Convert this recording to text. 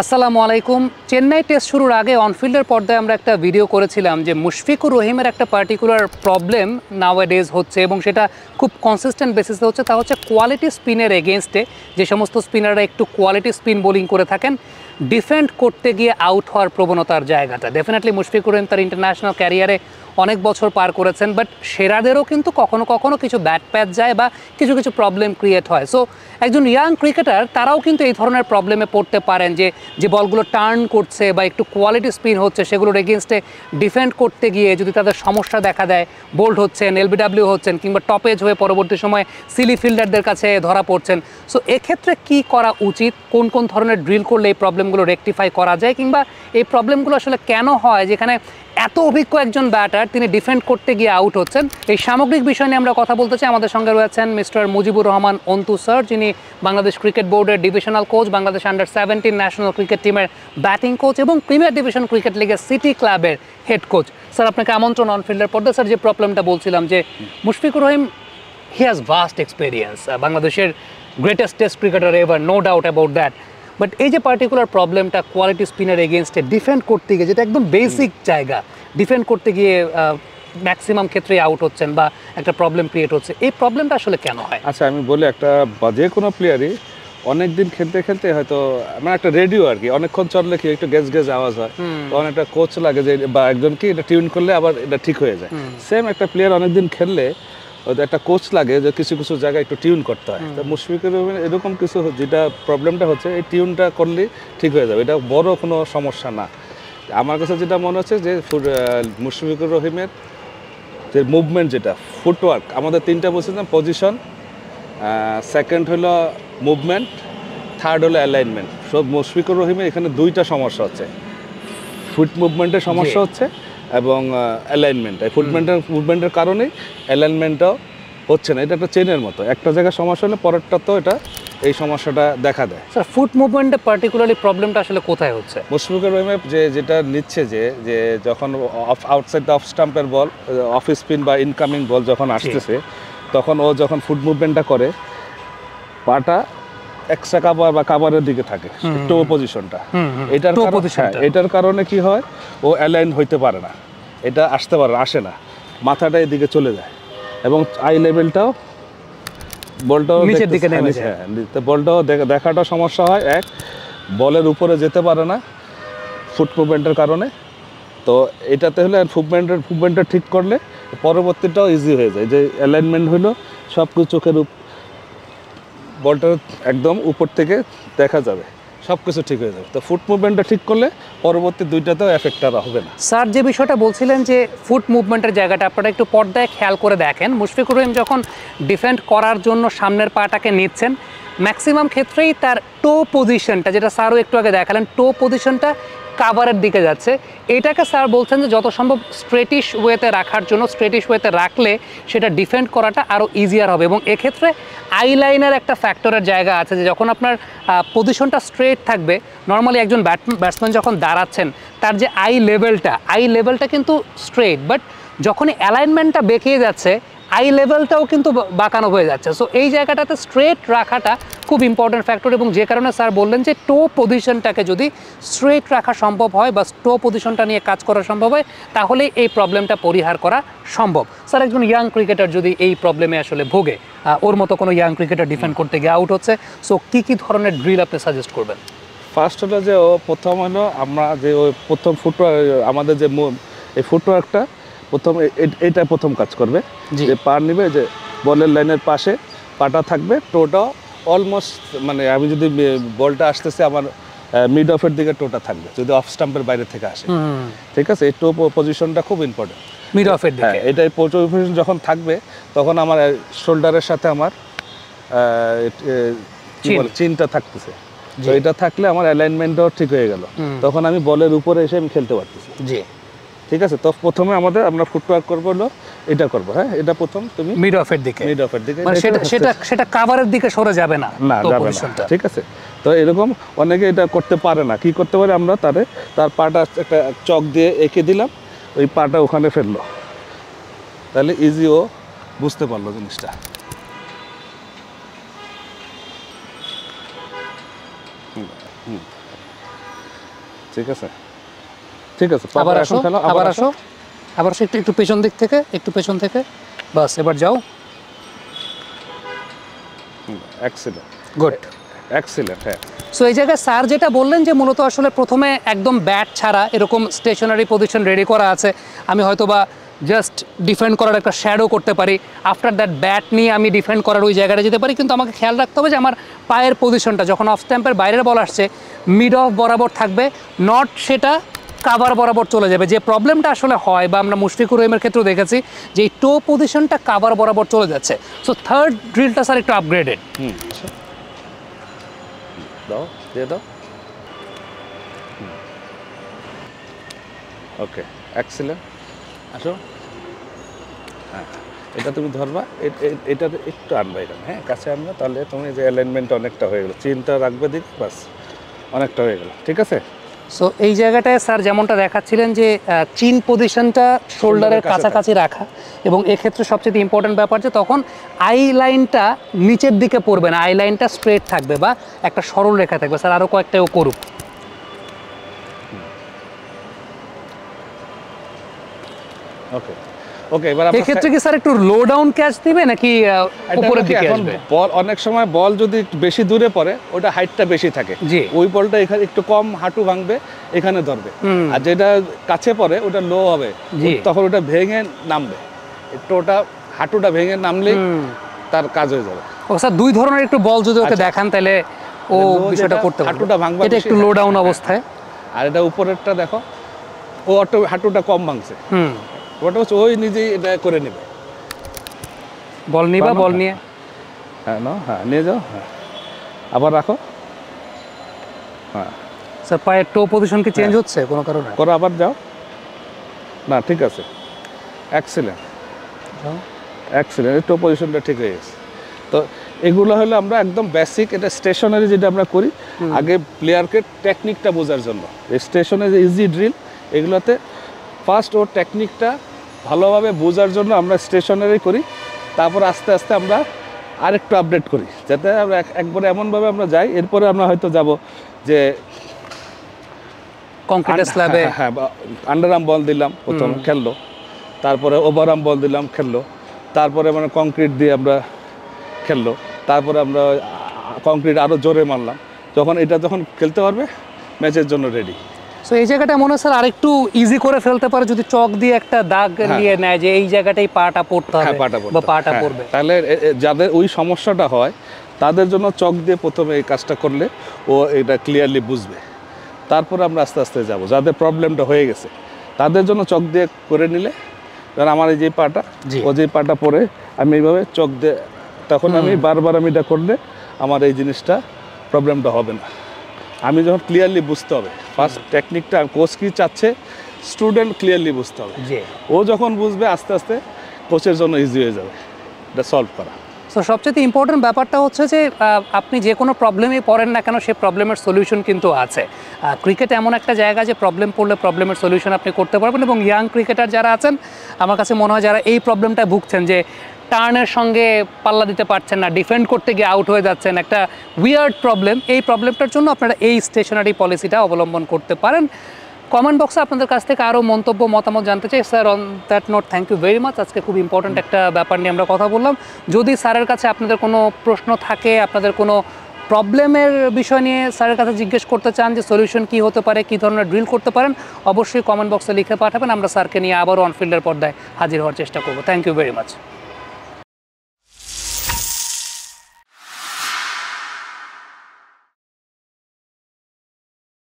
আসসালামু আলাইকুম। চেন্নাই টেস্ট শুরুর আগে অনফিল্ডের পর্দায় আমরা একটা ভিডিও করেছিলাম যে মুশফিকুর রহিমের একটা পার্টিকুলার প্রবলেম নাওয়াডেজ হচ্ছে এবং সেটা খুব কনসিস্টেন্ট বেসিসে হচ্ছে, তা হচ্ছে কোয়ালিটি স্পিনের এগেনস্টে যে সমস্ত স্পিনাররা একটু কোয়ালিটি স্পিন বোলিং করে থাকেন, ডিফেন্ড করতে গিয়ে আউট হওয়ার প্রবণতার জায়গাটা। ডেফিনেটলি মুশফিকুর রহিম তার ইন্টারন্যাশনাল ক্যারিয়ারে অনেক বছর পার করেছেন, বাট সেরাদেরও কিন্তু কখনো কখনো কিছু ব্যাট প্যাচ যায় বা কিছু কিছু প্রবলেম ক্রিয়েট হয়। সো একজন ইয়াং ক্রিকেটার তারাও কিন্তু এই ধরনের প্রবলেমে পড়তে পারেন যে যে বলগুলো টার্ন করছে বা একটু কোয়ালিটি স্পিন হচ্ছে সেগুলোর এগেনস্টে ডিফেন্ড করতে গিয়ে যদি তাদের সমস্যা দেখা দেয়, বোল্ড হচ্ছেন, এলবিডাব্লিউ হচ্ছেন কিংবা টপেজ হয়ে পরবর্তী সময় সিলি ফিল্ডারদের কাছে ধরা পড়ছেন। সো এক্ষেত্রে কী করা উচিত, কোন কোন ধরনের ড্রিল করলে এই প্রবলেমগুলো রেকটিফাই করা যায়, কিংবা এই প্রবলেমগুলো আসলে কেন হয় যেখানে এত অভিজ্ঞ একজন ব্যাটার তিনি ডিফেন্ড করতে গিয়ে আউট হচ্ছেন? এই সামগ্রিক বিষয় নিয়ে আমরা কথা বলতে চাই। আমাদের সঙ্গে রয়েছেন মিস্টার মুজিবুর রহমান অন্তু স্যার, যিনি বাংলাদেশ ক্রিকেট বোর্ডের ডিভিশনাল কোচ, বাংলাদেশ আন্ডার-17 ন্যাশনাল ক্রিকেট টিমের ব্যাটিং কোচ এবং প্রিমিয়ার ডিভিশন ক্রিকেট লিগের সিটি ক্লাবের হেড কোচ। স্যার, আপনাকে আমন্ত্রণ অনফিল্ডের পর্দা। স্যার, যে প্রবলেমটা বলছিলাম যে Mushfiqur Rahim, he has vast experience, বাংলাদেশের greatest test cricketer ever, no doubt about that. But এই যে পার্টিকুলার প্রবলেমটা কোয়ালিটি স্পিনের এগেনস্টে ডিফেন্ড করতে গিয়ে, যেটা একদম বেসিক জায়গা, ডিফেন্ড করতে গিয়ে ম্যাক্সিমাম ক্ষেত্রে আউট হচ্ছেন বা একটা প্রবলেম ক্রিয়েট হচ্ছে, এই প্রবলেমটা আসলে কেন হয়? আচ্ছা, আমি বলি, একটা যে কোনো প্লেয়ারই অনেক দিন খেলতে খেলতে হয়তো মানে একটা রেডিও আর কি, অনেকক্ষণ চললে কি একটু গ্যাস গ্যাস আওয়াজ হয়, তখন একটা কোচ লাগে যে বা একজন কি এটা টিউন করলে আবার এটা ঠিক হয়ে যায়। সেম একটা প্লেয়ার অনেকদিন খেললে একটা কোচ লাগে যে কিছু কিছু জায়গায় একটু টিউন করতে হয়। তো মুশফিকুর রহিমের এরকম কিছু যেটা প্রবলেমটা হচ্ছে, এই টিউনটা করলেই ঠিক হয়ে যাবে, এটা বড় কোনো সমস্যা না। আমার কাছে যেটা মনে হচ্ছে যে মুশফিকুর রহিমের যে মুভমেন্ট, যেটা ফুটওয়ার্ক, আমাদের তিনটা বলছিলাম, পজিশন, সেকেন্ড হলো মুভমেন্ট, থার্ড হলো অ্যালাইনমেন্ট। সব মুশফিকুর রহিমের এখানে দুইটা সমস্যা হচ্ছে, ফুট মুভমেন্টের সমস্যা হচ্ছে এবং অ্যালাইনমেন্ট। এই মুভমেন্টের কারণেই অ্যালাইনমেন্টটাও হচ্ছে না। এটা একটা চেনের মতো, একটা জায়গায় সমস্যা হলে পরেরটা তো এটা এই সমস্যাটা দেখা দেয়। স্যার, ফুট মুভমেন্টে পার্টিকুলারলি প্রবলেমটা আসলে কোথায় হচ্ছে? মুশফিকুর রহিমের যেটা নিচ্ছে যে যখন আউটসাইড দ্য অফ স্টাম্পের বল, অফ স্পিন বা ইনকামিং বল যখন আসতেছে, তখন ও যখন ফুট মুভমেন্টটা করে পাটা এক্সট্রা কাভার বা কাভারের দিকে থাকে, টো পজিশনটা। এটার কারণে কি হয়, ও অ্যালাইন হইতে পারে না, এটা আসে না, মাথাটা এদিকে চলে যায় এবং আই লেভেলটাও বলটাও নিচের দিকে নেমে যায়। বলটাও দেখাটা সমস্যা হয়, এক বলের উপরে যেতে পারে না ফুট মুভমেন্টের কারণে। তো এটাতে হলে মুভমেন্টটা ঠিক করলে পরবর্তীটাও ইজি হয়ে যায়, যে অ্যালাইনমেন্ট হলো সব কিছু চোখের বলটা একদম উপর থেকে দেখা যাবে, সব কিছু ঠিক হয়ে যাবে। তো ফুট মুভমেন্টটা ঠিক করলে পরবর্তী দুইটাতেও এফেক্ট আর হবে না। স্যার, যে বিষয়টা বলছিলেন যে ফুট মুভমেন্টের জায়গাটা, আপনারা একটু পর্দায় খেয়াল করে দেখেন, মুশফিকুর রহিম যখন ডিফেন্ড করার জন্য সামনের পাটাকে নিচ্ছেন, ম্যাক্সিমাম ক্ষেত্রেই তার টো পজিশনটা, যেটা স্যারও একটু আগে দেখালেন, টো পজিশনটা কাভারের দিকে যাচ্ছে। এটাকে স্যার বলছেন যে যত সম্ভব স্ট্রেটিশ ওয়েতে রাখার জন্য, স্ট্রেটিশ ওয়েতে রাখলে সেটা ডিফেন্ড করাটা আরও ইজিয়ার হবে। এবং এক্ষেত্রে আইলাইনের একটা ফ্যাক্টরের জায়গা আছে, যে যখন আপনার পজিশনটা স্ট্রেট থাকবে, নর্মালি একজন ব্যাটসম্যান যখন দাঁড়াচ্ছেন তার যে আই লেভেলটা কিন্তু স্ট্রেট, বাট যখনই অ্যালাইনমেন্টটা বেঁকিয়ে যাচ্ছে আই লেভেলটাও কিন্তু বাঁকানো হয়ে যাচ্ছে। সো এই জায়গাটাতে স্ট্রেট রাখাটা খুব ইম্পর্টেন্ট ফ্যাক্টর, এবং যে কারণে স্যার বললেন যে টো পজিশনটাকে যদি স্ট্রেট রাখা সম্ভব হয় বা টো পজিশনটা নিয়ে কাজ করা সম্ভব হয়, তাহলে এই প্রবলেমটা পরিহার করা সম্ভব। স্যার, একজন ইয়াং ক্রিকেটার যদি এই প্রবলেমে আসলে ভোগে, ওর মতো কোনো ইয়াং ক্রিকেটার ডিফেন্ড করতে গিয়ে আউট হচ্ছে, সো কী ধরনের ড্রিল আপনি সাজেস্ট করবেন? ফার্স্ট হলো যে ও প্রথম হলো আমরা যে ওই প্রথম ফুটওয়ার্ক, আমাদের যে এই ফুটওয়ার্কটা এটা প্রথম কাজ করবে, যে পা নিবে, যে বলের লাইনের পাশে পাটা থাকবে, টোটা অলমোস্ট, মানে আমি যদি বলটা আসতেছে আমার মিড অফের দিকে টোটা থাকবে, যদি অফ স্টাম্পের বাইরে থেকে আসে, ঠিক আছে? এই টো পজিশনটা খুব ইম্পর্টেন্ট, মিড অফের দিকে। এটা এই পজিশন যখন থাকবে, তখন আমার শোল্ডারের সাথে আমার চিনটা থাকতেছে। তো এটা থাকলে আমার অ্যালাইনমেন্টটাও ঠিক হয়ে গেল, তখন আমি বলের উপরে এসে আমি খেলতে পারতেছি। জি, ঠিক আছে। তো প্রথমে আমরা ফুটওয়ার্ক করবো, হলো এটা করবো, হ্যাঁ, এটা প্রথম তুমি মিড অফের দিকে, মানে সেটা কাভারের দিকে সরে যাবে না, যাবে না, ঠিক আছে? তো এরকম অনেকে এটা করতে পারে না, কি করতে পারে, আমরা তার পাটা একটা চক দিয়ে এঁকে দিলাম, ওই পাটা ওখানে ফেললো, তাহলে ইজি ও বুঝতে পারলো জিনিসটা। ঠিক আছে, ঠিক আছে। আবার আসো, আবার আসো, আবার আসো, একটু পেছন দিক থেকে, একটু পেছন থেকে, বাস এবার যাও। Excellent, good, excellent. হ্যাঁ, সো এই জায়গায় স্যার যেটা বললেন যে মূলত আসলে প্রথমে একদম ব্যাট ছাড়া এরকম স্টেশনারি পজিশন রেডি করা আছে, আমি হয়তো বা জাস্ট ডিফেন্ড করার একটা শ্যাডো করতে পারি, আফটার দ্যাট ব্যাট নিয়ে আমি ডিফেন্ড করার ওই জায়গাটা যেতে পারি, কিন্তু আমাকে খেয়াল রাখতে হবে যে আমার পায়ের পজিশনটা যখন অফ স্ট্যাম্পের বাইরের বল আসছে মিড অফ বরাবর থাকবে, নট সেটা কাভার বরাবর চলে যাবে। যে প্রবলেমটা আসলে হয় বা আমরা মুশফিকুর রহিমের ক্ষেত্রেও দেখেছি যে এই টো পজিশনটা কাভার বরাবর চলে যাচ্ছে। সো থার্ড ড্রিলটা স্যার একটু আপগ্রেডেড। দাও, দিয়ে দাও। ওকে, এক্সিলেন্ট। আসো, হ্যাঁ, এটা তুমি ধরবা, এটা একটু আনবা এখানে, হ্যাঁ, কাছে আনবা, তাহলে তুমি যে অ্যালাইনমেন্ট অনেকটা হয়ে গেল, চিনটা রাখবে দিক, বাস অনেকটা হয়ে গেল, ঠিক আছে। সো এই জায়গাটায় স্যার যেমনটা দেখাচ্ছিলেন যে চিন পজিশনটা শোল্ডারের কাছাকাছি রাখা, এবং এক্ষেত্রে সবচেয়ে ইম্পর্টেন্ট ব্যাপার যে তখন আই লাইনটা নিচের দিকে পড়বে না, আই লাইনটা স্ট্রেট থাকবে বা একটা সরল রেখা থাকবে। স্যার আরও কয়েকটাও করুক। ওকে, ওকে, এবার এক্ষেত্রে কি স্যার একটু লো ডাউন ক্যাচ দিবে নাকি উপরের দিকে আসবে? বল অনেক সময় বল যদি একটু বেশি দূরে পড়ে, ওটা হাইটটা বেশি থাকে, ওই বলটা এখানে একটু কম হাঁটু ভাঙবে, এখানে ধরবে। আর যেটা কাছে পড়ে ওটা লো হবে, তখন ওটা ভেঙে নামবে, একটু ওটা হাঁটুটা ভেঙে নামলেই তার কাজ হয়ে যাবে। ও স্যার, দুই ধরনের একটু বল যদি ওকে দেখান তাহলে ও বিষয়টা করতে পারবে। হাঁটুটা ভাঙবে, এটা একটু লো ডাউন অবস্থায়। আর এটা উপরেরটা দেখো, ও অটো হাঁটুটা কম ভাঙছে, ওটা হচ্ছে ওই নিজেই এটা করে নেবে। বল নিবা, বল নিয়ে, হ্যাঁ, নাও, হ্যাঁ, নিয়ে যাও, হ্যাঁ, আবার রাখো, হ্যাঁ। স্যার পায়ের টো পজিশন কি চেঞ্জ হচ্ছে কোনো কারণে? করো, আবার যাও, না ঠিক আছে, এক্সিলেন্ট, এক্সিলেন্ট, টো পজিশনটা ঠিক হয়ে গেছে। তো এগুলো হলো আমরা একদম বেসিক, এটা স্টেশনারি যেটা আমরা করি আগে প্লেয়ারকে টেকনিকটা বোঝার জন্য। এই স্টেশনারি ইজি ড্রিল, এগুলোতে ফার্স্ট ওর টেকনিকটা ভালোভাবে বোঝার জন্য আমরা স্টেশনারি করি, তারপর আস্তে আস্তে আমরা আরেকটু আপডেট করি, যাতে আমরা একবারে এমনভাবে আমরা যাই। এরপরে আমরা হয়তো যাব যে কংক্রিট স্ল্যাবে, হ্যাঁ, আন্ডারআর্ম বল দিলাম, প্রথম খেললো, তারপরে ওভারআর্ম বল দিলাম, খেললো, তারপরে মানে কংক্রিট দিয়ে আমরা খেললো, তারপরে আমরা কংক্রিট আরও জোরে মারলাম। যখন খেলতে পারবে, ম্যাচের জন্য রেডি। সো এই জায়গাটা মনে হয় স্যার আরেকটু ইজি করে ফেলতে পারে যদি চক দিয়ে একটা দাগ নিয়ে নেয় যে এই জায়গাটাই পাটা পড়তে হবে বা পাটা পড়বে। তাহলে যাদের ওই সমস্যাটা হয় তাদের জন্য চক দিয়ে প্রথমে এই কাজটা করলে ও এটা ক্লিয়ারলি বুঝবে। তারপরে আমরা আস্তে আস্তে যাব, যাদের প্রবলেমটা হয়ে গেছে তাদের জন্য চক দিয়ে করে নিলে, কারণ আমার এই যে পাটা, ও যে পাটা পরে আমি এইভাবে চক দিয়ে, তখন আমি বারবার আমি এটা করলে আমার এই জিনিসটা প্রবলেমটা হবে না। আমি যখন ক্লিয়ারলি বুঝতে হবে, ফার্স্ট টেকনিকটা কোচ কী চাচ্ছে স্টুডেন্ট ক্লিয়ারলি বুঝতে হবে, ও যখন বুঝবে আস্তে আস্তে কোচের জন্য ইজি হয়ে যাবে এটা সলভ করা। সো সবচেয়ে ইম্পর্টেন্ট ব্যাপারটা হচ্ছে যে আপনি যে কোনো প্রবলেমই পড়েন না কেন, সেই প্রবলেমের সলিউশন কিন্তু আছে। ক্রিকেট এমন একটা জায়গা যে প্রবলেম পড়লে প্রবলেমের সলিউশন আপনি করতে পারবেন, এবং ইয়াং ক্রিকেটার যারা আছেন আমার কাছে মনে হয় যারা এই প্রবলেমটা ভুগছেন যে টার্নের সঙ্গে পাল্লা দিতে পারছেন না, ডিফেন্ড করতে গিয়ে আউট হয়ে যাচ্ছেন, একটা উইয়ার্ড প্রবলেম, এই প্রবলেমটার জন্য আপনারা এই স্টেশনারি পলিসিটা অবলম্বন করতে পারেন। কমেন্ট বক্সে আপনাদের কাছ থেকে আরও মন্তব্য মতামত জানতে চাই sir. On that note thank you very much. আজকে খুব ইম্পর্ট্যান্ট একটা ব্যাপার নিয়ে আমরা কথা বললাম। যদি স্যারের কাছে আপনাদের কোনো প্রশ্ন থাকে, আপনাদের কোনো প্রবলেমের বিষয় নিয়ে স্যারের কাছে জিজ্ঞেস করতে চান যে সলিউশন কী হতে পারে, কী ধরনের ড্রিল করতে পারেন, অবশ্যই কমেন্ট বক্সে লিখে পাঠাবেন। আমরা স্যারকে নিয়ে আবারও অনফিল্ডের পর্দায় হাজির হওয়ার চেষ্টা করবো। Thank you very much.